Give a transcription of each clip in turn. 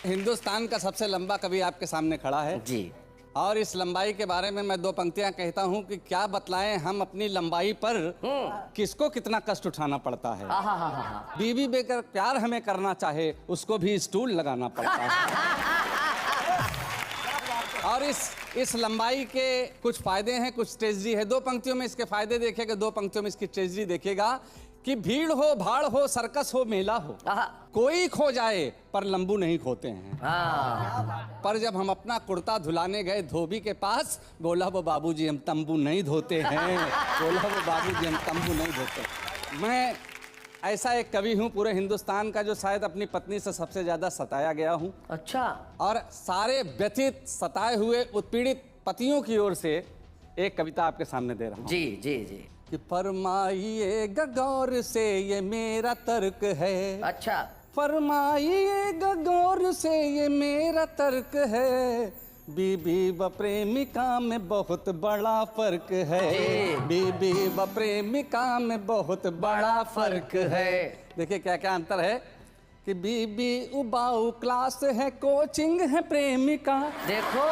हिंदुस्तान का सबसे लंबा कवि आपके सामने खड़ा है जी। और इस लंबाई के बारे में मैं दो पंक्तियां कहता हूं कि क्या बतलाएं हम अपनी लंबाई पर किसको कितना कष्ट उठाना पड़ता है। बीवी बेकर प्यार हमें करना चाहे उसको भी स्टूल लगाना पड़ता है। और इस लंबाई के कुछ फायदे हैं, कुछ ट्रेजेडी है। दो पंक्तियों में इसके फायदे देखेगा, दो पंक्तियों में इसकी ट्रेजेडी देखेगा कि भीड़ हो, भाड़ हो, सर्कस हो, मेला हो, कोई खो जाए पर लंबू नहीं खोते हैं। पर जब हम अपना कुर्ता धुलाने गए धोबी के पास, बोला वो बाबूजी हम तंबू नहीं धोते हैं। बोला वो बाबूजी हम तंबू नहीं धोते। मैं ऐसा एक कवि हूँ पूरे हिंदुस्तान का जो शायद अपनी पत्नी से सबसे ज्यादा सताया गया हूँ। अच्छा। और सारे व्यथित, सताए हुए, उत्पीड़ित पतियों की ओर से एक कविता आपके सामने दे रहा हूँ। जी जी जी। कि फरमाइए गौर से ये मेरा तर्क है। अच्छा। फरमाइए गौर से ये मेरा तर्क है। बीबी व प्रेमिका में बहुत बड़ा फर्क है। बीबी व प्रेमिका में बहुत बड़ा फर्क है। देखिए क्या क्या अंतर है कि बीबी उबाऊ क्लास है, कोचिंग है प्रेमिका। देखो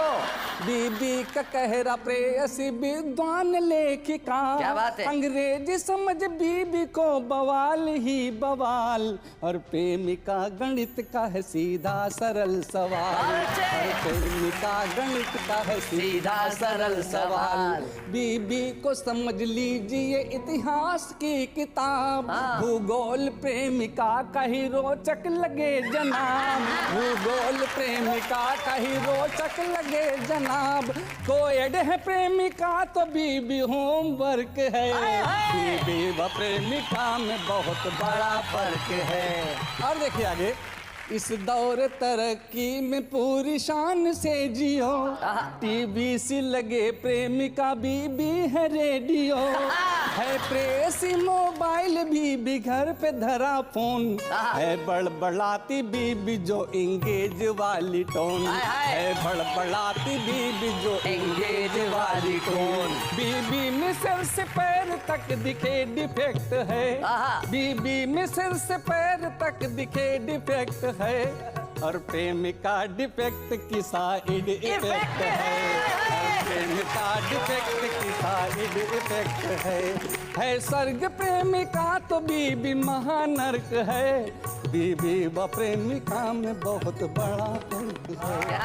बीबी का कहरा प्रेयसी विद्वान लेखिका। क्या बात है। अंग्रेजी समझ बीबी को बवाल ही बवाल, और प्रेमिका गणित का है सीधा सरल सवाल। और प्रेमिका गणित का है सीधा सरल सवाल। बीबी को समझ लीजिए इतिहास की किताब, भूगोल प्रेमिका का ही रोचक लगे जनाब। भूगोल प्रेमिका का ही रोचक लगे जनाब। कोएड है प्रेमिका तो बीबी होमवर्क है। बीबी व प्रेमिका में बहुत बड़ा फर्क है। और देखिए आगे, इस दौर तरक्की में पूरी शान से जियो, टीवी से लगे प्रेमिका बीबी है रेडियो, है प्रेसी मोबाइल बीबी घर पे धरा फोन, है बड़बड़ाती बीबी जो इंगेज वाली टोन, है बड़बड़ाती बीबी जो इंगेज वाली टोन। बीबी में सिर से पैर तक दिखे डिफेक्ट है। बीबी में सिर से पैर तक दिखे डिफेक्ट है, और प्रेमिका डिफेक्ट की साइड इफेक्ट है। प्रेमिका डिफेक्ट की साइड इफेक्ट है। स्वर्ग प्रेमिका तो बीबी महानर्क है। बीबी व प्रेमिका में बहुत बड़ा फर्क है।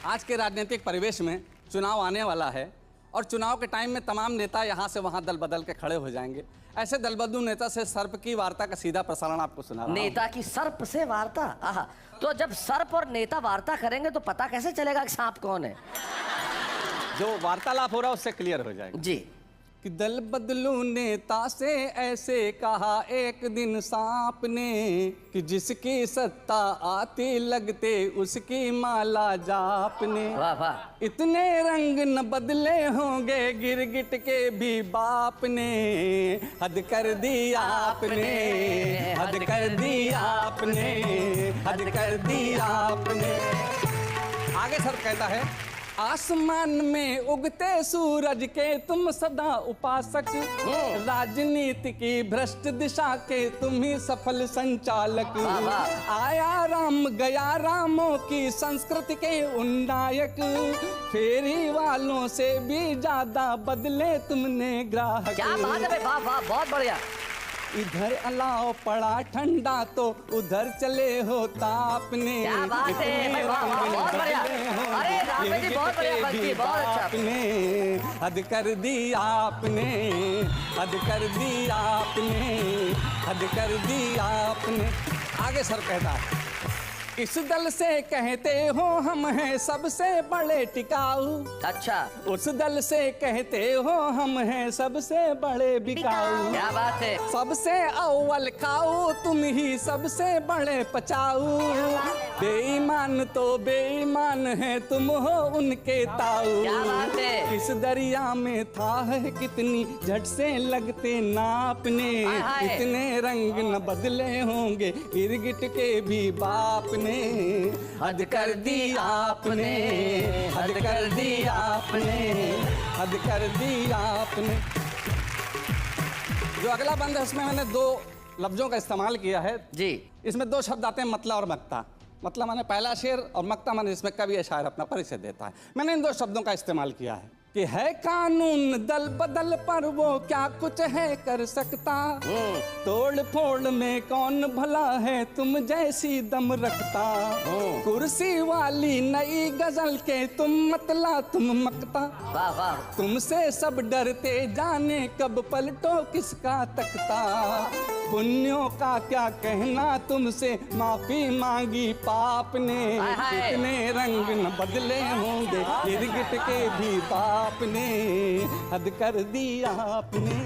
आज के राजनीतिक परिवेश में चुनाव आने वाला है और चुनाव के टाइम में तमाम नेता यहाँ से वहाँ दल बदल के खड़े हो जाएंगे। ऐसे दलबदलू नेता से सर्प की वार्ता का सीधा प्रसारण आपको सुना रहा हूं। नेता की सर्प से वार्ता। तो जब सर्प और नेता वार्ता करेंगे तो पता कैसे चलेगा कि सांप कौन है? जो वार्तालाप हो रहा है उससे क्लियर हो जाएगा। जी। कि दल बदलू नेता से ऐसे कहा एक दिन सांप ने, कि जिसकी सत्ता आती लगते उसकी माला जापने। वाह वाह। इतने रंग न बदले होंगे गिरगिट के भी बाप ने, हद कर दी आपने, हद कर दी आपने, हद कर दी आपने। आगे सर कहता है, आसमान में उगते सूरज के तुम सदा उपासक, राजनीति की भ्रष्ट दिशा के तुम ही सफल संचालक। आया राम गया रामों की संस्कृति के उन्नायक, फेरी वालों से भी ज्यादा बदले तुमने ग्राहक। क्या बात है, वाह वाह, बहुत बढ़िया। इधर अलाव पड़ा ठंडा तो उधर चले हो तापने। क्या बात है भाई, वाह वाह, बहुत बढ़िया। अरे राम जी बहुत बढ़िया, बल्कि बहुत अच्छा। आपने हद कर दी आपने, हद कर दी आपने, हद कर दी आपने। आगे सर कहता है, इस दल से कहते हो हम हैं सबसे बड़े टिकाऊ। अच्छा। उस दल से कहते हो हम हैं सबसे बड़े बिकाऊ। क्या बात है। सबसे अव्वल खाओ तुम ही सबसे बड़े पचाऊ, बेईमान तो बेईमान है तुम हो उनके ताऊ। क्या बात है। इस दरिया में था है कितनी झट से लगते नापने, इतने रंग न बदले होंगे गिरगिट के भी बाप ने। हद कर दी आपने, हद कर दी आपने, हद कर दी आपने। जो अगला बंद है उसमें मैंने दो लफ्जों का इस्तेमाल किया है जी। इसमें दो शब्द आते हैं मतला और मक्ता। मतला माने पहला शेर और मक्ता माने जिसमें कवि या शायर अपना परिचय देता है। मैंने इन दो शब्दों का इस्तेमाल किया है कि है कानून दल बदल पर वो क्या कुछ है कर सकता, तोड़ फोड़ में कौन भला है तुम जैसी दम रखता, कुर्सी वाली नई गजल के तुम मतला तुम मकता, वाह वाह। तुमसे सब डरते जाने कब पलटो किसका तख्ता, पुण्यों का क्या कहना तुमसे माफी मांगी पाप ने, कितने रंग न बदले होंगे गिरगिट के भी बाप ने, हद कर दी आपने,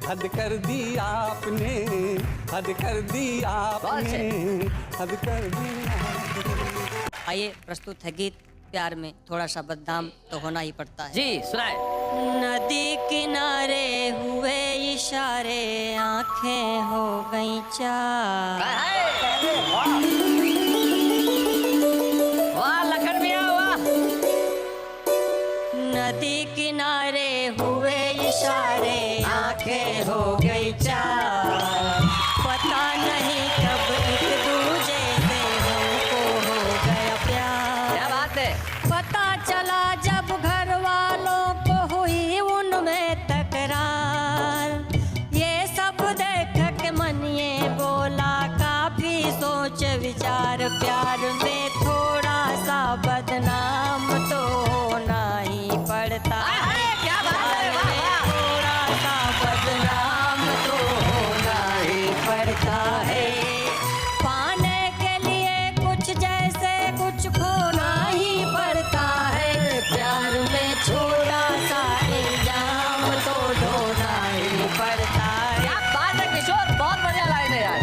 हद कर दी आपने, हद कर दी आपने, हद कर दी आपने। आइए प्रस्तुत है गीत प्यार में थोड़ा सा बदनाम तो होना ही पड़ता है। जी सुनाए। नदी किनारे हुए इशारे आंखें हो गई चार, वाह लखन मियां वाह। नदी किनारे हुए इशारे आंखें हो गई चार, पता नहीं कब एक दूजे से हमको हो गया प्यार। क्या बात है। पता चला जब घर वालों को हुई उनमें तकरार, ये सब देख के मन ये बोला काफी सोच विचार, प्यार में थोड़ा सा बदनाम तो होना ही पड़ता है। क्या बात है। प्यार में थोड़ा सा बदनाम तो होना ही पड़ता है, पाने के लिए कुछ जैसे कुछ खोना ही पड़ता है, प्यार में थोड़ा सा इल्जाम तो ढोना ही पड़ता है। क्या बात है किशोर, बहुत बढ़िया लाइन है यार।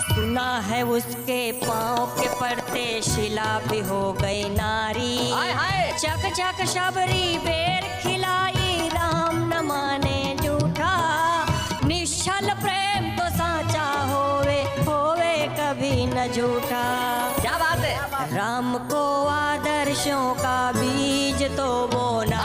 सुना है उसके पाँव के पड़ते शिला भी हो गई नारी, हाय हाय। चक चक शबरी बेर खिलाई राम न माने झूठा, निश्चल प्रेम तो साचा होवे होवे कभी न झूठा। क्या बात है। राम को आदर्शों का बीज तो बोना